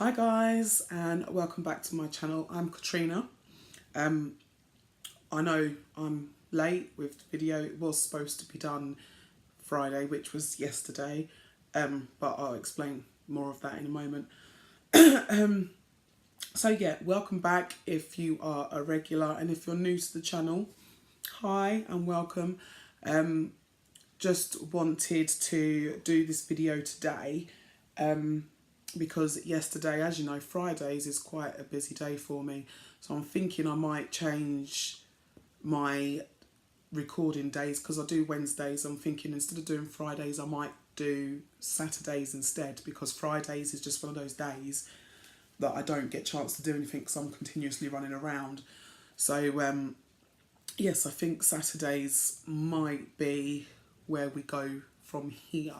Hi guys, and welcome back to my channel. I'm Katrina. I know I'm late with the video. It was supposed to be done Friday, which was yesterday, but I'll explain more of that in a moment. So yeah, welcome back if you are a regular, and if you're new to the channel, hi and welcome. Just wanted to do this video today because yesterday, as you know, Fridays is quite a busy day for me. So I'm thinking I might change my recording days, because I do Wednesdays. I'm thinking instead of doing Fridays, I might do Saturdays instead, because Fridays is just one of those days that I don't get a chance to do anything because I'm continuously running around. So yes, I think Saturdays might be where we go from here.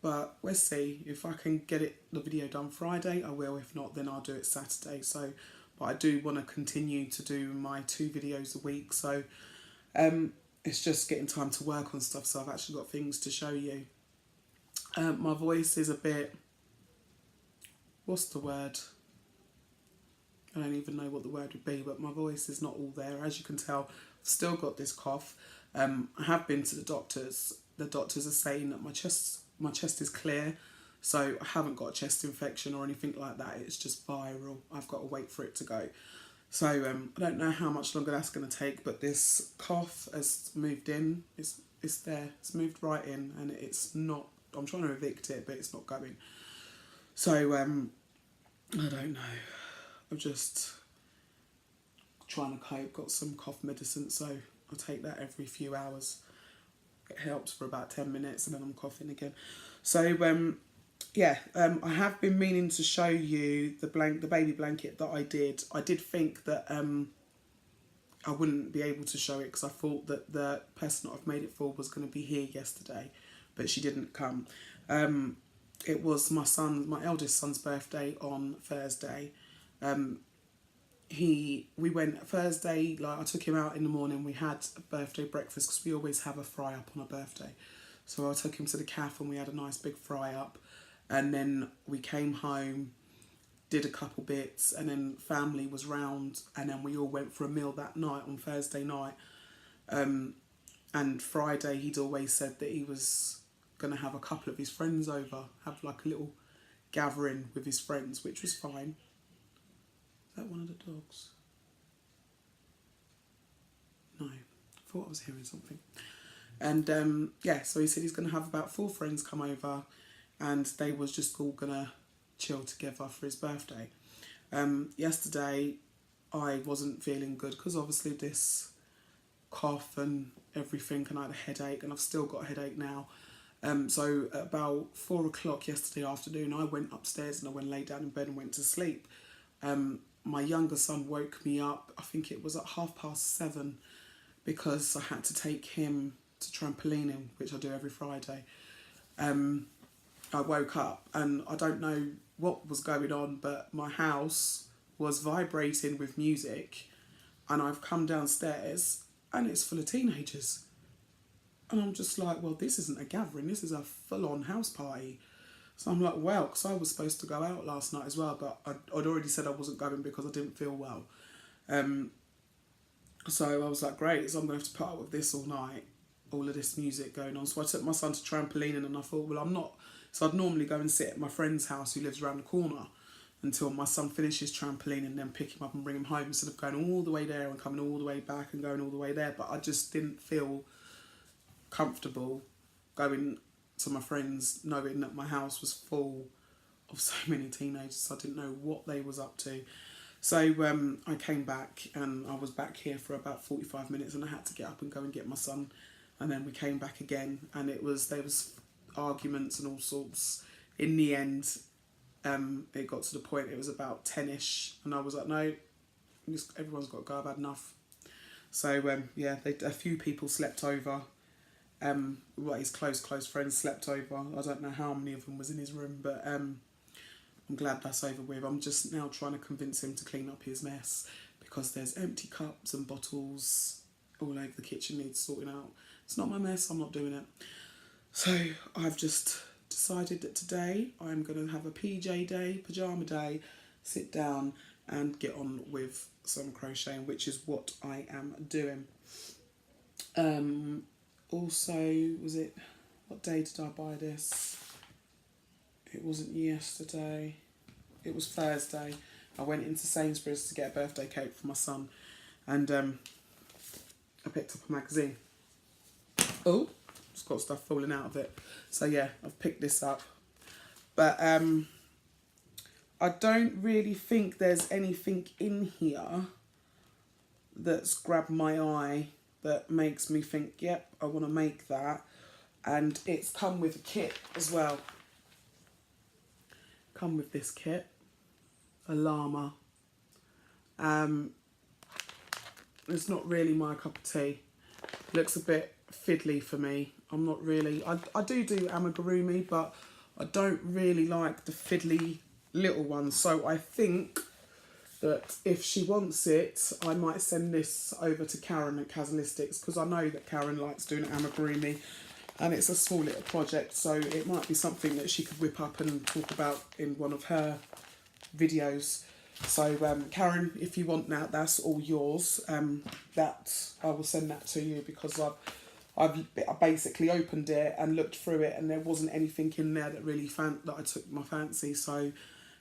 But we'll see. If I can get the video done Friday, I will. If not, then I'll do it Saturday. So, but I do want to continue to do my 2 videos a week. So it's just getting time to work on stuff. So I've actually got things to show you. My voice is a bit, what's the word? I don't even know what the word would be, but my voice is not all there. As you can tell, I've still got this cough. I have been to the doctors. The doctors are saying that my chest is clear, so I haven't got a chest infection or anything like that. It's just viral. I've got to wait for it to go. So I don't know how much longer that's going to take, but this cough has moved in. It's there. It's moved right in, and it's not. I'm trying to evict it, but it's not going. So I don't know. I'm just trying to cope. Got some cough medicine, so I take that every few hours. It helps for about 10 minutes and then I'm coughing again. So I have been meaning to show you the baby blanket that I did. I did think that I wouldn't be able to show it because I thought that the person that I've made it for was going to be here yesterday, but she didn't come. It was my eldest son's birthday on Thursday. We went Thursday, like I took him out in the morning. We had a birthday breakfast because we always have a fry up on a birthday. So I took him to the cafe and we had a nice big fry up, and then we came home, did a couple bits, and then family was round, and then we all went for a meal that night on Thursday night. And Friday he'd always said that he was going to have a couple of his friends over, have like a little gathering with his friends, which was fine. Is that one of the dogs? No, I thought I was hearing something. And so he said he's going to have about 4 friends come over, and they was just all going to chill together for his birthday. Yesterday I wasn't feeling good because obviously this cough and everything, and I had a headache, and I've still got a headache now. So at about 4 o'clock yesterday afternoon, I went upstairs and I went and lay down in bed and went to sleep. My younger son woke me up, I think it was at 7:30, because I had to take him to trampolining, which I do every Friday. I woke up and I don't know what was going on, but my house was vibrating with music, and I've come downstairs and it's full of teenagers. And I'm just like, well, this isn't a gathering, this is a full-on house party. So I'm like, well, because I was supposed to go out last night as well, but I'd already said I wasn't going because I didn't feel well. So I was like, great, so I'm going to have to put up with this all night, all of this music going on. So I took my son to trampolining, and I thought, well, I'm not. So I'd normally go and sit at my friend's house who lives around the corner until my son finishes trampolining, and then pick him up and bring him home, instead of going all the way there and coming all the way back and going all the way there. But I just didn't feel comfortable going to my friends knowing that my house was full of so many teenagers. So I didn't know what they was up to. So I came back, and I was back here for about 45 minutes, and I had to get up and go and get my son, and then we came back again, and there was arguments and all sorts. In the end, it got to the point, it was about 10ish, and I was like, no, everyone's got to go, I've had enough. So a few people slept over. His close friends slept over. I don't know how many of them was in his room, but I'm glad that's over with. I'm just now trying to convince him to clean up his mess, because there's empty cups and bottles all over the kitchen, needs sorting out. It's not my mess, I'm not doing it. So I've just decided that today I'm going to have a PJ day, pyjama day, sit down and get on with some crocheting, which is what I am doing. Also, what day did I buy this? It wasn't yesterday, it was Thursday. I went into Sainsbury's to get a birthday cake for my son, and I picked up a magazine. Oh, it's got stuff falling out of it. So yeah, I've picked this up. But I don't really think there's anything in here that's grabbed my eye that makes me think, yep, I want to make that. And it's come with a kit as well. Come with this kit, a llama. It's not really my cup of tea. Looks a bit fiddly for me. I'm not really, I do amigurumi, but I don't really like the fiddly little ones. So I think that if she wants it, I might send this over to Karen at Casualistics, because I know that Karen likes doing amigurumi and it's a small little project, so it might be something that she could whip up and talk about in one of her videos. So Karen, if you want that, that's all yours. That I will send that to you, because I basically opened it and looked through it and there wasn't anything in there that really that I took my fancy. So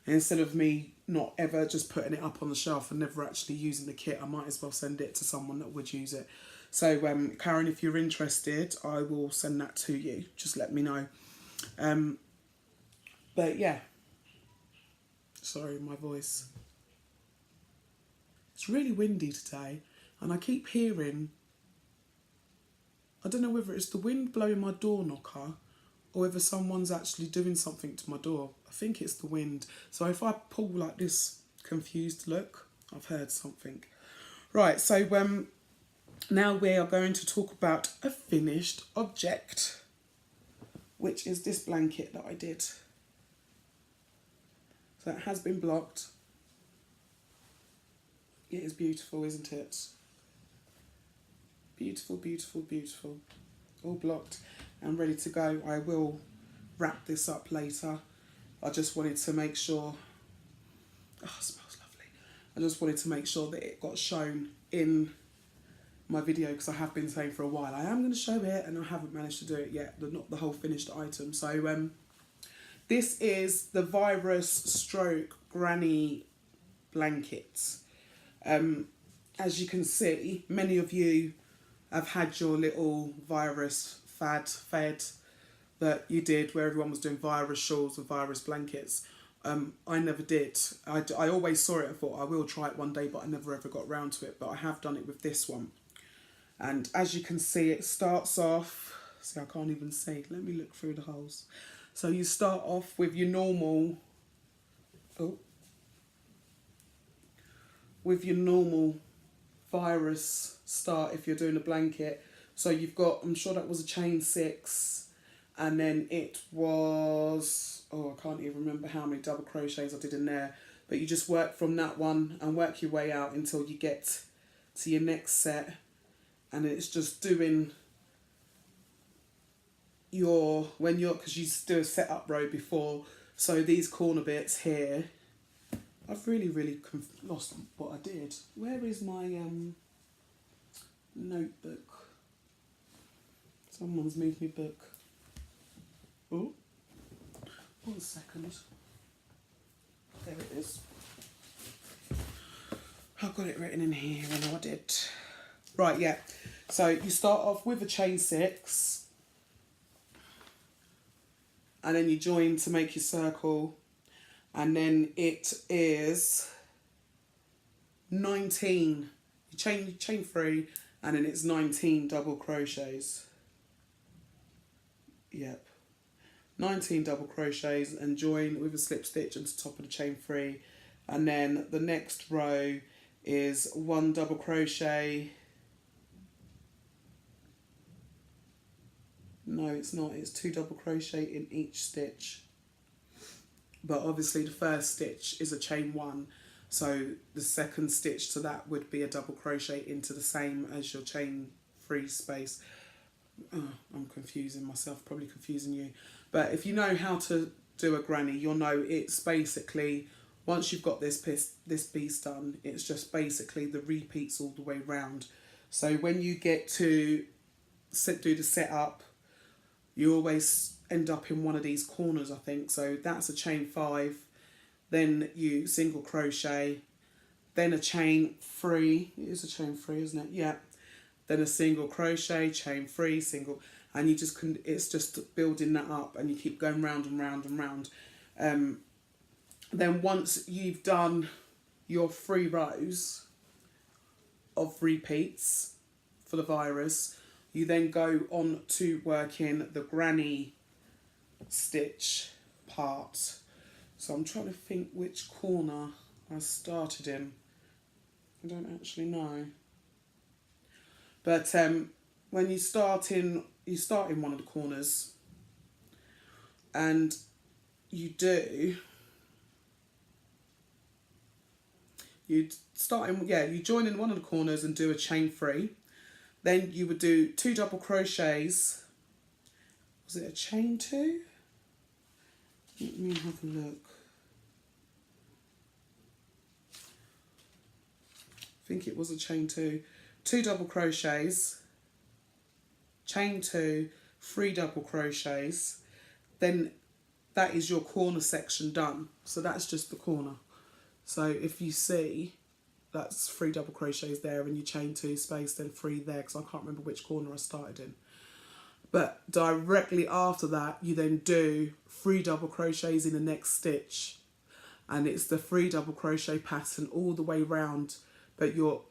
instead of me not ever just putting it up on the shelf and never actually using the kit, I might as well send it to someone that would use it. So Karen, if you're interested, I will send that to you. Just let me know. But yeah, sorry, my voice. It's really windy today, and I keep hearing, I don't know whether it's the wind blowing my door knocker or whether someone's actually doing something to my door. I think it's the wind. So if I pull like this confused look, I've heard something. Right, so now we are going to talk about a finished object, which is this blanket that I did. So it has been blocked. It is beautiful, isn't it? Beautiful, beautiful, beautiful. All blocked and ready to go. I will wrap this up later. I just wanted to make sure, oh, it smells lovely. I just wanted to make sure that it got shown in my video, because I have been saying for a while I am going to show it and I haven't managed to do it yet, not the whole finished item. So this is the Virus Stroke Granny Blanket. As you can see, many of you have had your little virus fed that you did, where everyone was doing virus shawls and virus blankets. I never did. I always saw it. I thought I will try it one day, but I never ever got round to it. But I have done it with this one. And as you can see, it starts off, see, I can't even see. Let me look through the holes. So you start off with your normal, virus start if you're doing a blanket. So you've got, I'm sure that was a chain 6, and then it was, I can't even remember how many double crochets I did in there, but you just work from that one and work your way out until you get to your next set, and it's just doing because you do a setup row before, so these corner bits here, I've really lost what I did. Where is my notebook? Someone's moved my book. Oh, 1 second. There it is. I've got it written in here, I know I did. Right, yeah. So you start off with a chain 6, and then you join to make your circle, and then it is 19. You chain 3, and then it's 19 double crochets. Yep. 19 double crochets and join with a slip stitch into the top of the chain 3, and then the next row is 1 double crochet. No, it's not. It's 2 double crochet in each stitch. But obviously the first stitch is a chain 1, so the second stitch to that would be a double crochet into the same as your chain 3 space. I'm confusing myself, probably confusing you. But if you know how to do a granny, you'll know it's basically, once you've got this piece done, it's just basically the repeats all the way round. So when you get to do the setup, you always end up in one of these corners, I think. So that's a chain 5, then you single crochet, then a chain 3. It is a chain 3, isn't it? Yeah. Then a single crochet, chain 3, single, and you just can. It's just building that up, and you keep going round and round and round. Then once you've done your 3 rows of repeats for the virus, you then go on to working the granny stitch part. So I'm trying to think which corner I started in. I don't actually know. But when you start in one of the corners, and you join in one of the corners and do a chain 3. Then you would do 2 double crochets. Was it a chain 2? Let me have a look. I think it was a chain 2. 2 double crochets, chain 2, 3 double crochets. Then that is your corner section done. So that's just the corner. So if you see, that's 3 double crochets there, and you chain 2 space, then 3 there, because I can't remember which corner I started in. But directly after that, you then do 3 double crochets in the next stitch, and it's the 3 double crochet pattern all the way round, but you're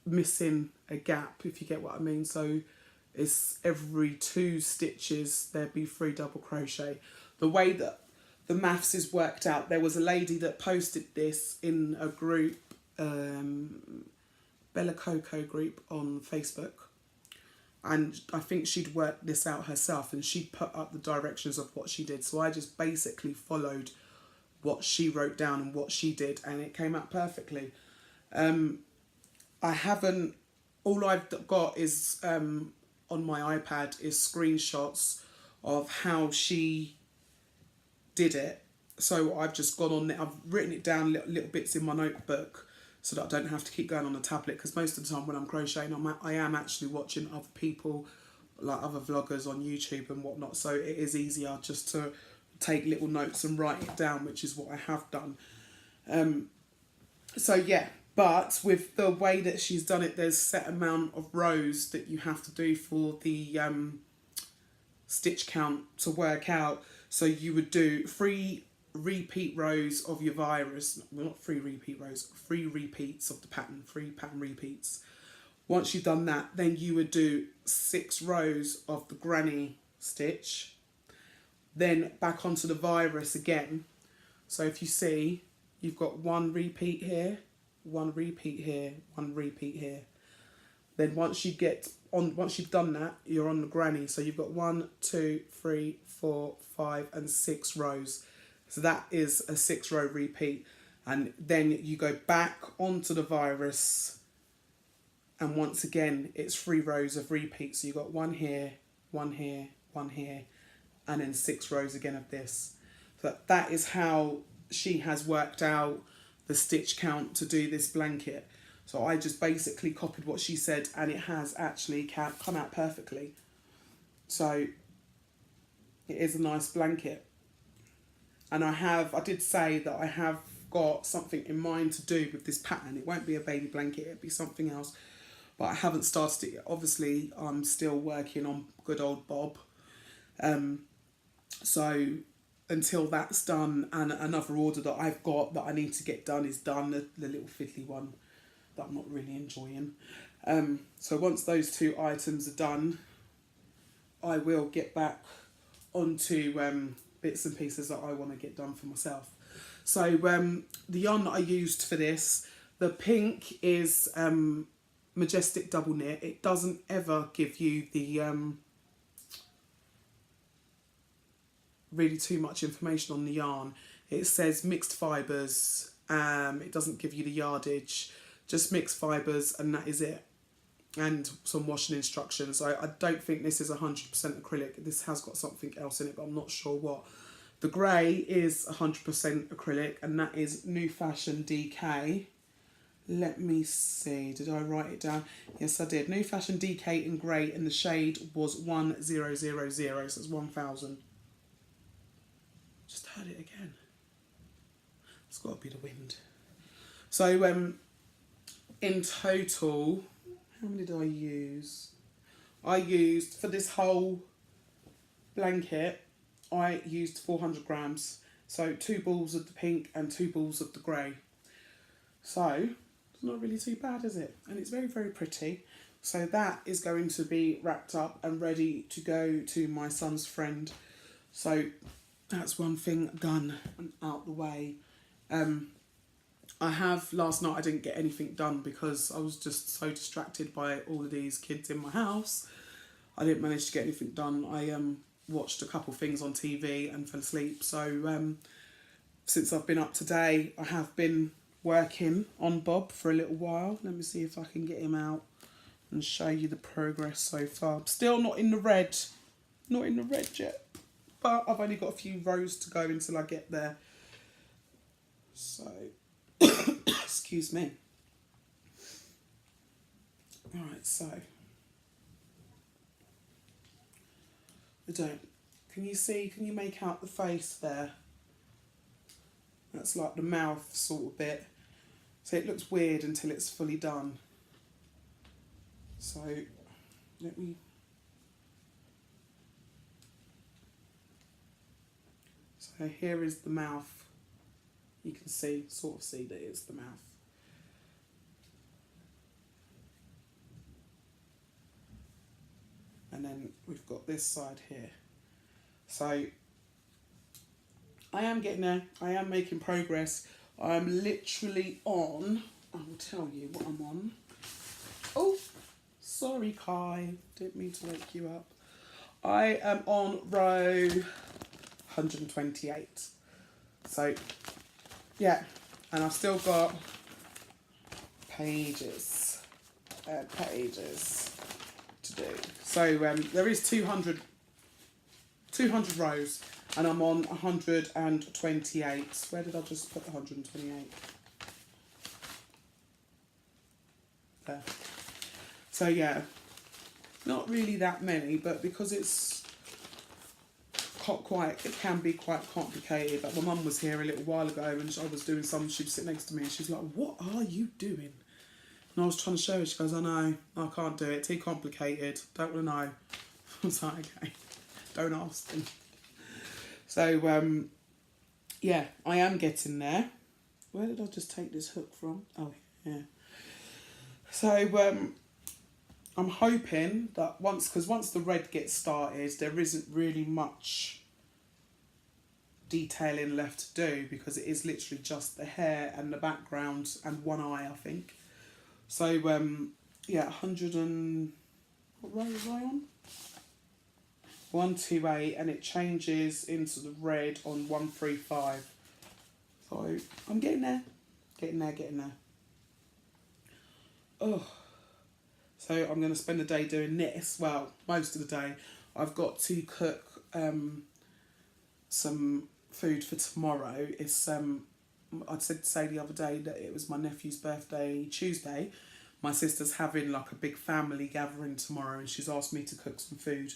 missing a gap, if you get what I mean. So it's every 2 stitches there'd be 3 double crochet. The way that the maths is worked out, there was a lady that posted this in a group, Bella Coco group on Facebook, and I think she'd worked this out herself, and she put up the directions of what she did. So I just basically followed what she wrote down and what she did, and it came out perfectly. All I've got is on my iPad is screenshots of how she did it. So I've just gone on there, I've written it down little bits in my notebook, so that I don't have to keep going on the tablet, because most of the time when I'm crocheting, I am actually watching other people, like other vloggers on YouTube and whatnot, so it is easier just to take little notes and write it down, which is what I have done. So yeah, but with the way that she's done it, there's a set amount of rows that you have to do for the stitch count to work out. So you would do 3 repeat rows of your virus, well, not 3 repeat rows, 3 repeats of the pattern, 3 pattern repeats. Once you've done that, then you would do 6 rows of the granny stitch, then back onto the virus again. So if you see, you've got 1 repeat here, 1 repeat here, 1 repeat here. Then once you've done that, you're on the granny. So you've got 1, 2, 3, 4, 5 and 6 rows. So that is a 6 row repeat. And then you go back onto the virus, and once again it's 3 rows of repeats. So you've got 1 here, 1 here, 1 here, and then 6 rows again of this. So that is how she has worked out the stitch count to do this blanket. So I just basically copied what she said, and it has actually come out perfectly. So it is a nice blanket. And I did say that I have got something in mind to do with this pattern. It won't be a baby blanket, it'll be something else. But I haven't started it yet. Obviously, I'm still working on good old Bob. So until that's done, and another order that I've got that I need to get done is done, the little fiddly one that I'm not really enjoying. So once those 2 items are done, I will get back onto bits and pieces that I want to get done for myself. So the yarn that I used for this, the pink is Majestic Double Knit. It doesn't ever give you the really too much information on the yarn. It says mixed fibres. It doesn't give you the yardage, just mixed fibres, and that is it. and some washing instructions. I don't think this is 100% acrylic. This has got something else in it, but I'm not sure what. The grey is 100% acrylic, and that is New Fashion DK. Let me see, did I write it down? Yes, I did. New Fashion DK in grey, and the shade was 1000, so it's 1000. Just heard it again. It's got to be the wind. So in total, how many did I use? I used, for this whole blanket, I used 400 grams. So 2 balls of the pink and 2 balls of the grey. So it's not really too bad, is it? And it's very, very pretty. So that is going to be wrapped up and ready to go to my son's friend. So that's one thing done and out the way. Last night I didn't get anything done because I was just so distracted by all of these kids in my house. I didn't manage to get anything done. I watched a couple things on TV and fell asleep. So since I've been up today, I have been working on Bob for a little while. Let me see if I can get him out and show you the progress so far. Still not in the red. Not in the red yet. But I've only got a few rows to go until I get there. So, excuse me. Alright, so. Can you make out the face there? That's like the mouth sort of bit. So it looks weird until it's fully done. So, let me... So here is the mouth. You can sort of see that it's the mouth. And then we've got this side here. So I am getting there. I am making progress. I'm literally on, I will tell you what I'm on. Oh, sorry Kai, didn't mean to wake you up. I am on row 128. So yeah, and I've still got pages and pages to do. So there is 200 rows, and I'm on 128. Where did I just put 128? There. So yeah, not really that many, but because it's it can be quite complicated. Like my mum was here a little while ago and I was doing something, she'd sit next to me and she's like, what are you doing? And I was trying to show her, she goes, I know, I can't do it, too complicated, don't want to know. I was like, okay, don't ask them. So, yeah, I am getting there. Where did I just take this hook from? Oh, yeah. So, I'm hoping that once the red gets started, there isn't really much detailing left to do because it is literally just the hair and the background and one eye, I think. So, yeah, 100 and... What row was I on? 128, and it changes into the red on 135. So, I'm getting there. Getting there. Oh. So I'm going to spend the day doing this. Well, most of the day. I've got to cook some food for tomorrow. It's I said to say the other day that it was my nephew's birthday Tuesday. My sister's having like a big family gathering tomorrow, and she's asked me to cook some food.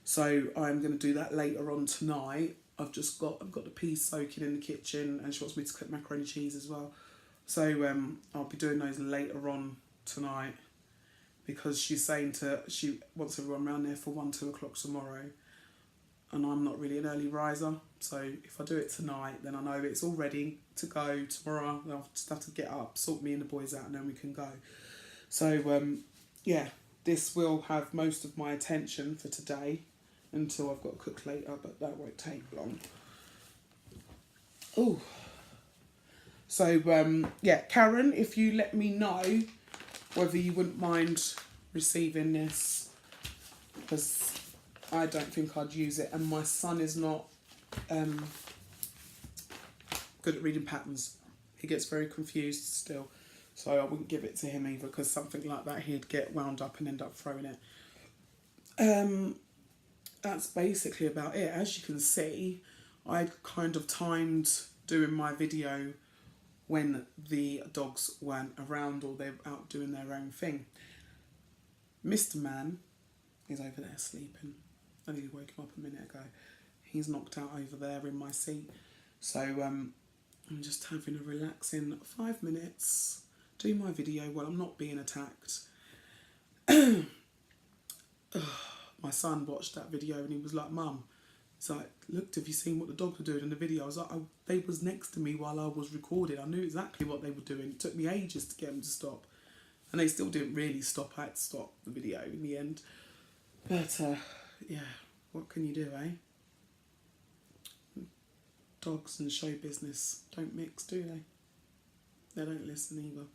So I'm going to do that later on tonight. I've got the peas soaking in the kitchen, and she wants me to cook macaroni and cheese as well. So I'll be doing those later on tonight. Because she wants everyone around there for 1-2 o'clock tomorrow, and I'm not really an early riser, so if I do it tonight, then I know it's all ready to go tomorrow. I'll just have to get up, sort me and the boys out, and then we can go. So yeah, this will have most of my attention for today until I've got to cook later, but that won't take long. Oh, so yeah, Karen, if you let me know whether you wouldn't mind receiving this, because I don't think I'd use it, and my son is not good at reading patterns. He gets very confused still. So I wouldn't give it to him either, because something like that he'd get wound up and end up throwing it. That's basically about it. As you can see, I kind of timed doing my video when the dogs weren't around or they're out doing their own thing. Mr. Man is over there sleeping. I nearly woke him up a minute ago. He's knocked out over there in my seat. So I'm just having a relaxing 5 minutes, do my video while I'm not being attacked. My son watched that video and he was like, Mum, he's like, look, have you seen what the dogs were doing in the video? I was like, they was next to me while I was recording. I knew exactly what they were doing. It took me ages to get them to stop. And they still didn't really stop. I had to stop the video in the end. But, yeah, what can you do, eh? Dogs and show business don't mix, do they? They don't listen either.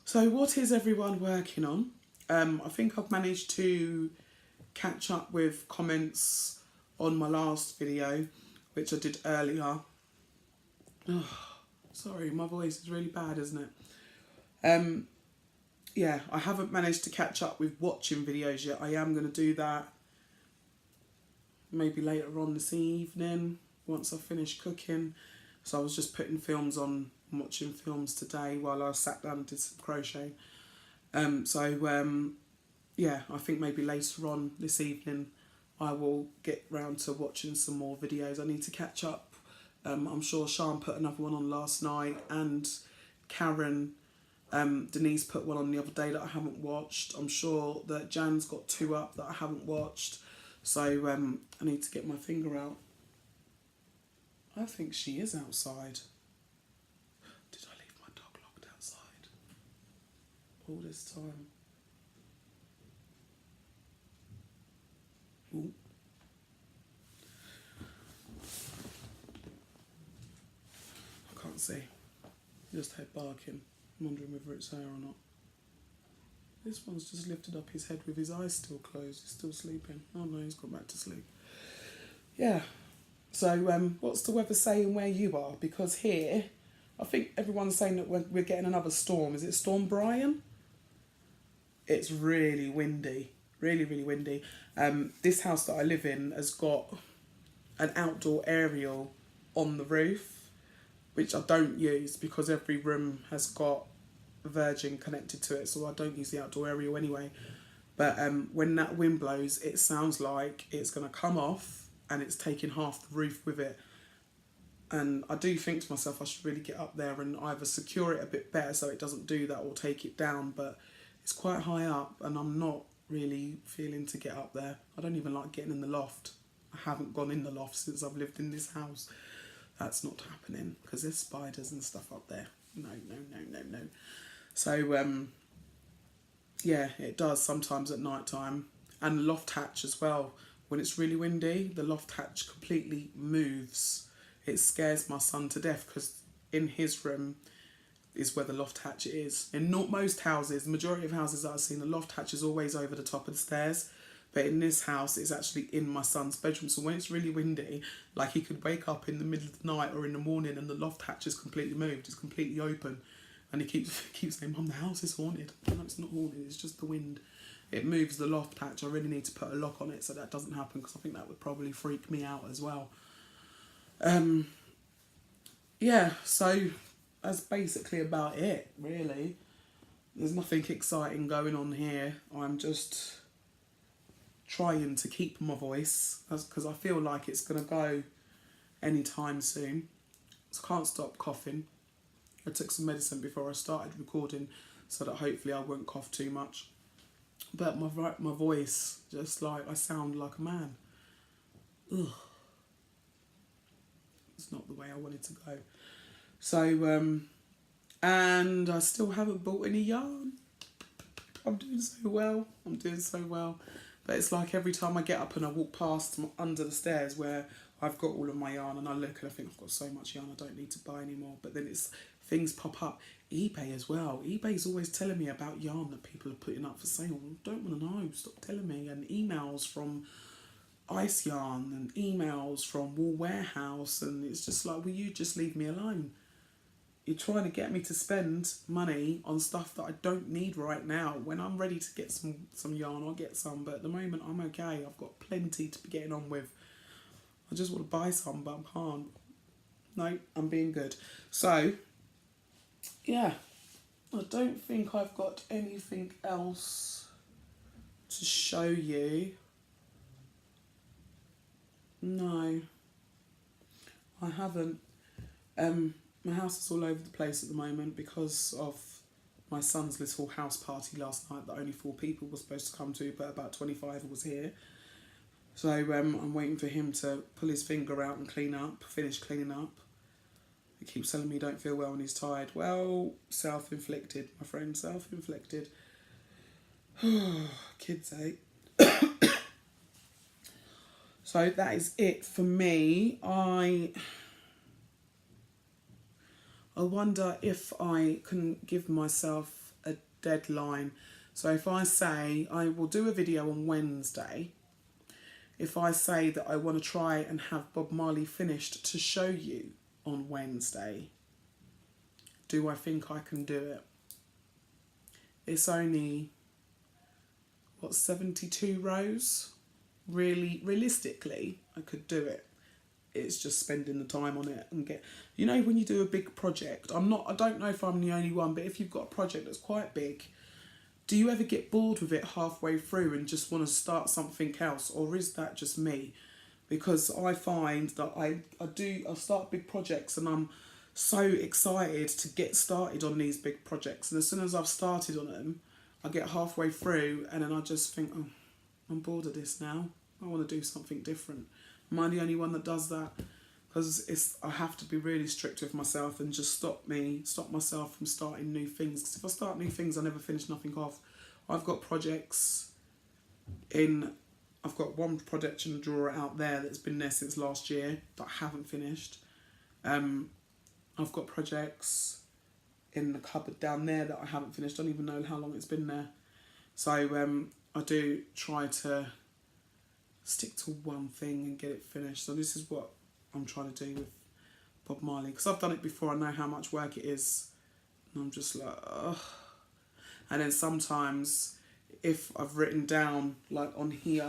So what is everyone working on? I think I've managed to catch up with comments on my last video, which I did earlier. Oh, sorry, my voice is really bad, isn't it? Yeah, I haven't managed to catch up with watching videos yet. I am going to do that maybe later on this evening once I finish cooking. So I was just putting films on, watching films today while I sat down and did some crochet. Yeah, I think maybe later on this evening I will get round to watching some more videos. I need to catch up. I'm sure Sean put another one on last night, and Karen, Denise put one on the other day that I haven't watched. I'm sure that Jan's got 2 up that I haven't watched. So I need to get my finger out. I think she is outside. Did I leave my dog locked outside all this time? Ooh. I can't see. Just heard barking. I'm wondering whether it's there or not. This one's just lifted up his head with his eyes still closed. He's still sleeping. Oh no, he's gone back to sleep. Yeah. So what's the weather saying where you are? Because here, I think everyone's saying that we're getting another storm. Is it Storm Brian? It's really windy. Really, really windy. This house that I live in has got an outdoor aerial on the roof, which I don't use because every room has got Virgin connected to it, so I don't use the outdoor aerial anyway. But when that wind blows, it sounds like it's going to come off and it's taking half the roof with it. And I do think to myself I should really get up there and either secure it a bit better so it doesn't do that or take it down, but it's quite high up and I'm not really feeling to get up there. I don't even like getting in the loft. I haven't gone in the loft since I've lived in this house. That's not happening because there's spiders and stuff up there. No. So yeah, it does sometimes at night time. And the loft hatch as well. When it's really windy, the loft hatch completely moves. It scares my son to death because in his room is where the loft hatch is. In not most houses, the majority of houses that I've seen, the loft hatch is always over the top of the stairs. But in this house, it's actually in my son's bedroom. So when it's really windy, like he could wake up in the middle of the night or in the morning and the loft hatch is completely moved, it's completely open. And he keeps saying, Mum, the house is haunted. No, it's not haunted, it's just the wind. It moves the loft hatch. I really need to put a lock on it so that doesn't happen because I think that would probably freak me out as well. Yeah, so that's basically about it, really. There's nothing exciting going on here. I'm just trying to keep my voice because I feel like it's going to go anytime soon. So I can't stop coughing. I took some medicine before I started recording so that hopefully I won't cough too much. But my voice, just like, I sound like a man. Ugh. It's not the way I wanted to go. So, and I still haven't bought any yarn. I'm doing so well. But it's like every time I get up and I walk past under the stairs where I've got all of my yarn and I look and I think I've got so much yarn I don't need to buy anymore. But then things pop up. eBay as well. eBay's always telling me about yarn that people are putting up for sale. I don't want to know. Stop telling me. And emails from Ice Yarn and emails from Wool Warehouse, and it's just like, will you just leave me alone? you're trying to get me to spend money on stuff that I don't need right now. When I'm ready to get some yarn, I'll get some, but at the moment I'm okay. I've got plenty to be getting on with. I just want to buy some, but I can't. No, I'm being good. So, yeah, I don't think I've got anything else to show you. No, I haven't. My house is all over the place at the moment because of my son's little house party last night that only 4 people were supposed to come to, but about 25 was here. So I'm waiting for him to pull his finger out and finish cleaning up. He keeps telling me he don't feel well and he's tired. Well, self-inflicted, my friend, self-inflicted. Kids, eh? So that is it for me. I wonder if I can give myself a deadline. So if I say I will do a video on Wednesday, if I say that I want to try and have Bob Marley finished to show you on Wednesday, do I think I can do it? It's only, 72 rows? Really, realistically, I could do it. It's just spending the time on it and when you do a big project, I don't know if I'm the only one, but if you've got a project that's quite big, do you ever get bored with it halfway through and just want to start something else, or is that just me? Because I find that I start big projects and I'm so excited to get started on these big projects, and as soon as I've started on them, I get halfway through and then I just think, oh, I'm bored of this now. I want to do something different. Am I the only one that does that? Because I have to be really strict with myself and just stop myself from starting new things. Because if I start new things, I never finish nothing off. I've got projects I've got one project in the drawer out there that's been there since last year that I haven't finished. I've got projects in the cupboard down there that I haven't finished. I don't even know how long it's been there. So I do try to stick to one thing and get it finished. So this is what I'm trying to do with Bob Marley, because I've done it before. I know how much work it is, and I'm just like, ugh. And then sometimes, if I've written down, like on here,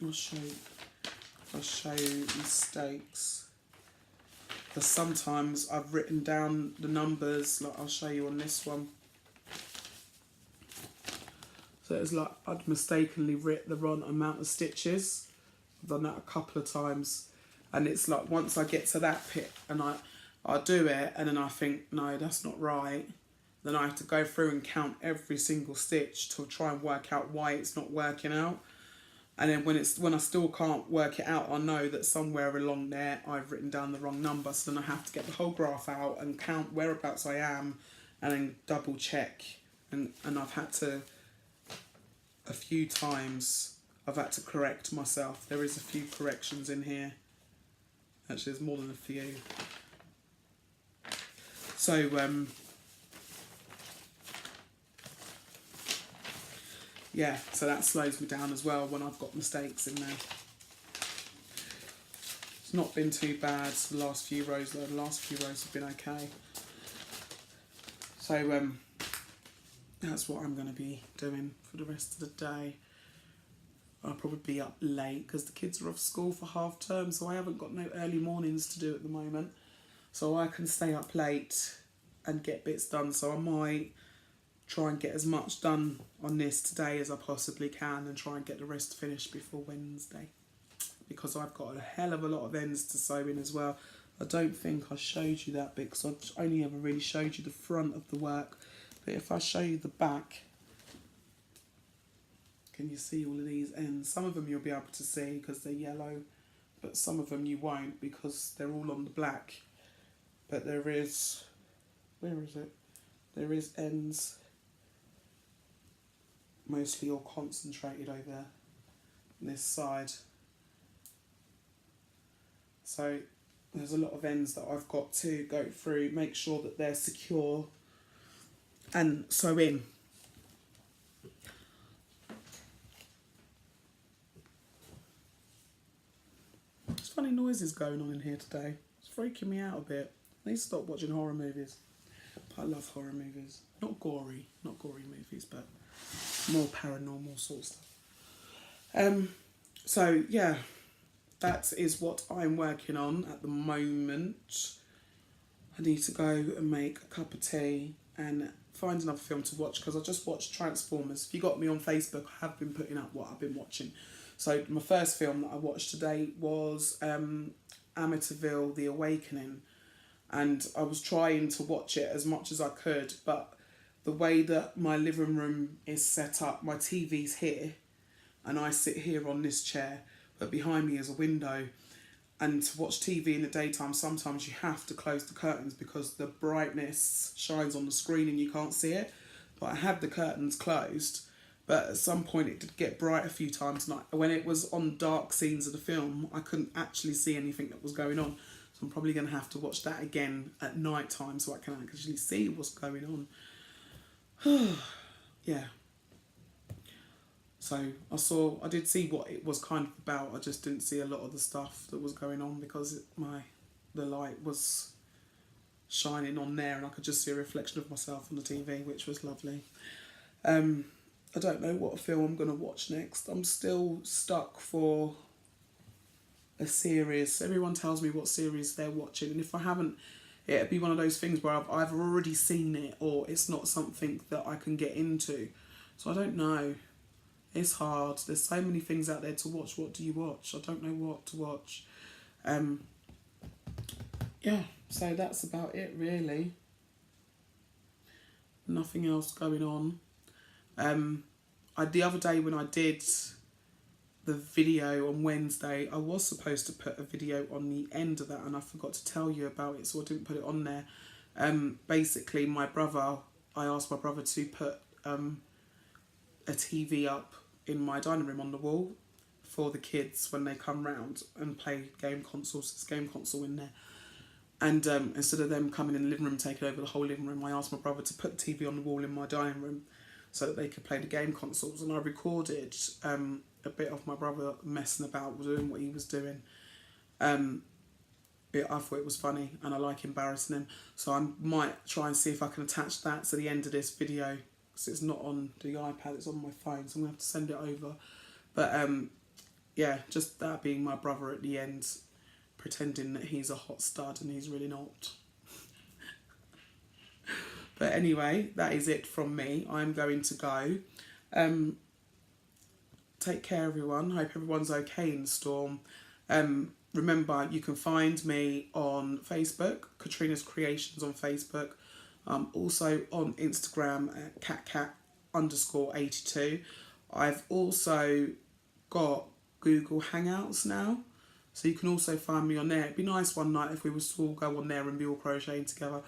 I'll show you mistakes. Because sometimes I've written down the numbers, like I'll show you on this one. So it's like I'd mistakenly written the wrong amount of stitches. I've done that a couple of times. And it's like once I get to that bit and I do it and then I think, no, that's not right. Then I have to go through and count every single stitch to try and work out why it's not working out. And then when I still can't work it out, I know that somewhere along there I've written down the wrong number. So then I have to get the whole graph out and count whereabouts I am and then double check. And I've had to, a few times, I've had to correct myself. There is a few corrections in here. Actually, there's more than a few. So, yeah, so that slows me down as well when I've got mistakes in there. It's not been too bad the last few rows though. The last few rows have been okay. So, that's what I'm going to be doing for the rest of the day. I'll probably be up late because the kids are off school for half term, so I haven't got no early mornings to do at the moment. So I can stay up late and get bits done. So I might try and get as much done on this today as I possibly can and try and get the rest finished before Wednesday. Because I've got a hell of a lot of ends to sew in as well. I don't think I showed you that bit because I've only ever really showed you the front of the work. But if I show you the back, can you see all of these ends? Some of them you'll be able to see because they're yellow, but some of them you won't because they're all on the black. But there is, where is it? There is ends, mostly all concentrated over this side. So there's a lot of ends that I've got to go through, make sure that they're secure and sew in. There's funny noises going on in here today. It's freaking me out a bit. I need to stop watching horror movies. But I love horror movies. Not gory movies, but more paranormal sort of stuff. So yeah, that is what I'm working on at the moment. I need to go and make a cup of tea and find another film to watch, because I just watched Transformers. If you got me on Facebook, I have been putting up what I've been watching. So my first film that I watched today was Amityville: The Awakening, and I was trying to watch it as much as I could, but the way that my living room is set up, my TV's here and I sit here on this chair, but behind me is a window, and to watch TV in the daytime sometimes you have to close the curtains because the brightness shines on the screen and you can't see it. But I had the curtains closed, but at some point it did get bright a few times, and when it was on dark scenes of the film I couldn't actually see anything that was going on. So I'm probably going to have to watch that again at night time so I can actually see what's going on. Yeah. So I did see what it was kind of about. I just didn't see a lot of the stuff that was going on because the light was shining on there and I could just see a reflection of myself on the TV, which was lovely. I don't know what film I'm going to watch next. I'm still stuck for a series. Everyone tells me what series they're watching, and if I haven't, it'd be one of those things where I've already seen it, or it's not something that I can get into. So I don't know. It's hard. There's so many things out there to watch. What do you watch? I don't know what to watch. Yeah, so that's about it really. Nothing else going on. The other day when I did the video on Wednesday, I was supposed to put a video on the end of that and I forgot to tell you about it, so I didn't put it on there. Basically I asked my brother to put a TV up in my dining room on the wall for the kids when they come round and play game consoles. There's a game console in there. And instead of them coming in the living room, taking over the whole living room, I asked my brother to put the TV on the wall in my dining room so that they could play the game consoles. And I recorded a bit of my brother messing about, doing what he was doing. I thought it was funny and I like embarrassing him. So I might try and see if I can attach that to the end of this video. Because it's not on the iPad, it's on my phone, so I'm going to have to send it over. But yeah, just that being my brother at the end, pretending that he's a hot stud and he's really not. But anyway, that is it from me. I'm going to go. Take care, everyone. Hope everyone's okay in the storm. Remember, you can find me on Facebook, Katrina's Creations on Facebook. Also on Instagram at catcat_82. I've also got Google Hangouts now, so you can also find me on there. It'd be nice one night if we was to all go on there and be all crocheting together.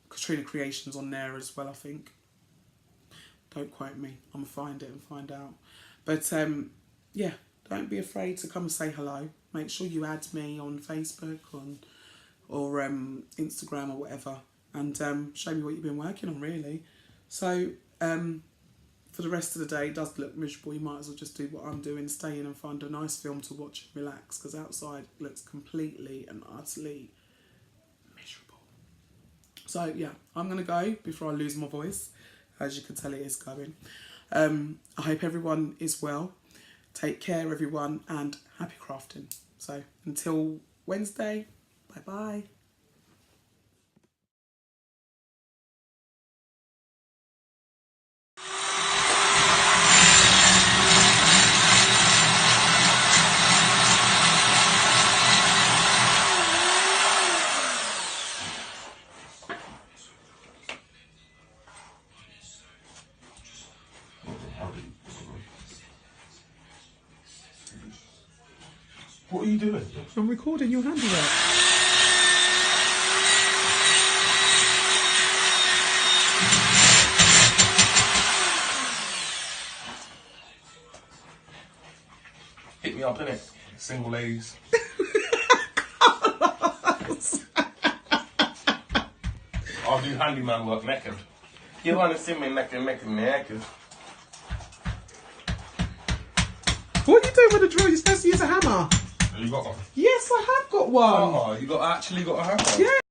Katrina Creations on there as well, I think. Don't quote me. I'm gonna find it and find out. But yeah, don't be afraid to come and say hello. Make sure you add me on Facebook or Instagram or whatever. And show me what you've been working on, really. So, for the rest of the day, it does look miserable. You might as well just do what I'm doing, stay in and find a nice film to watch and relax, because outside looks completely and utterly miserable. So, yeah, I'm going to go before I lose my voice. As you can tell, it is going. I hope everyone is well. Take care, everyone, and happy crafting. So, until Wednesday, bye-bye. What are you doing? I'm recording your handiwork. Hit me up, innit? Single ladies. I'll do handyman work naked. You wanna see me naked? What are you doing with the drill? You're supposed to use a hammer. You got one? Yes, I have got one. Oh, you actually got a hammer? Yeah.